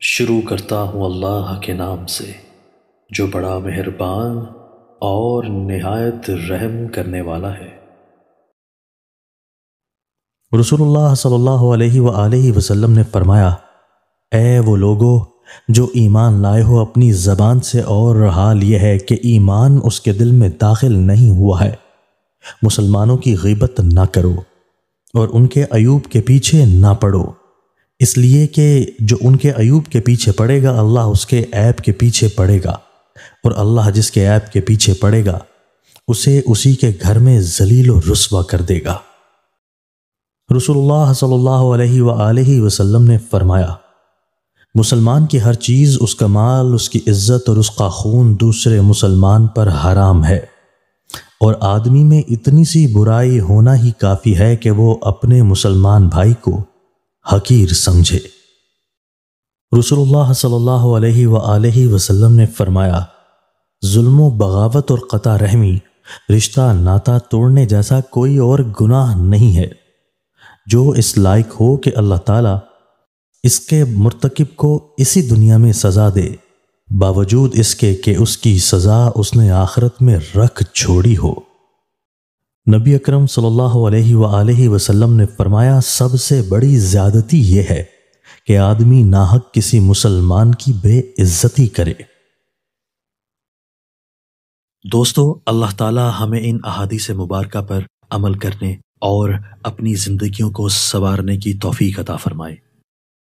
شروع کرتا ہوں اللہ کے نام سے جو بڑا مہربان اور نہایت رحم کرنے والا ہے۔ رسول اللہ صلی اللہ علیہ وآلہ وسلم نے فرمایا، اے وہ لوگو جو ایمان لائے ہو، اپنی زبان سے اور حال یہ ہے کہ ایمان اس کے دل میں داخل نہیں ہوا ہے، مسلمانوں کی غیبت نہ کرو اور ان کے عیوب کے پیچھے نہ پڑو، اس لیے کہ جو ان کے عیوب کے پیچھے پڑے گا اللہ اس کے عیب کے پیچھے پڑے گا، اور اللہ جس کے عیب کے پیچھے پڑے گا اسے اسی کے گھر میں ذلیل و رسوا کر دے گا۔ رسول اللہ صلی اللہ علیہ وآلہ وسلم نے فرمایا، مسلمان کی ہر چیز، اس کا مال، اس کی عزت اور اس کا خون دوسرے مسلمان پر حرام ہے، اور آدمی میں اتنی سی برائی ہونا ہی کافی ہے کہ وہ اپنے مسلمان بھائی کو حقیر سمجھے۔ رسول اللہ صلی اللہ علیہ وآلہ وسلم نے فرمایا، ظلم و بغاوت اور قطع رحمی رشتہ ناتا توڑنے جیسا کوئی اور گناہ نہیں ہے جو اس لائق ہو کہ اللہ تعالیٰ اس کے مرتکب کو اسی دنیا میں سزا دے، باوجود اس کے کہ اس کی سزا اس نے آخرت میں رکھ چھوڑی ہو۔ نبی اکرم صلی اللہ علیہ وآلہ وسلم نے فرمایا، سب سے بڑی زیادتی یہ ہے کہ آدمی ناحق کسی مسلمان کی بے عزتی کرے۔ دوستو، اللہ تعالی ہمیں ان احادیث مبارکہ پر عمل کرنے اور اپنی زندگیوں کو سنوارنے کی توفیق عطا فرمائے۔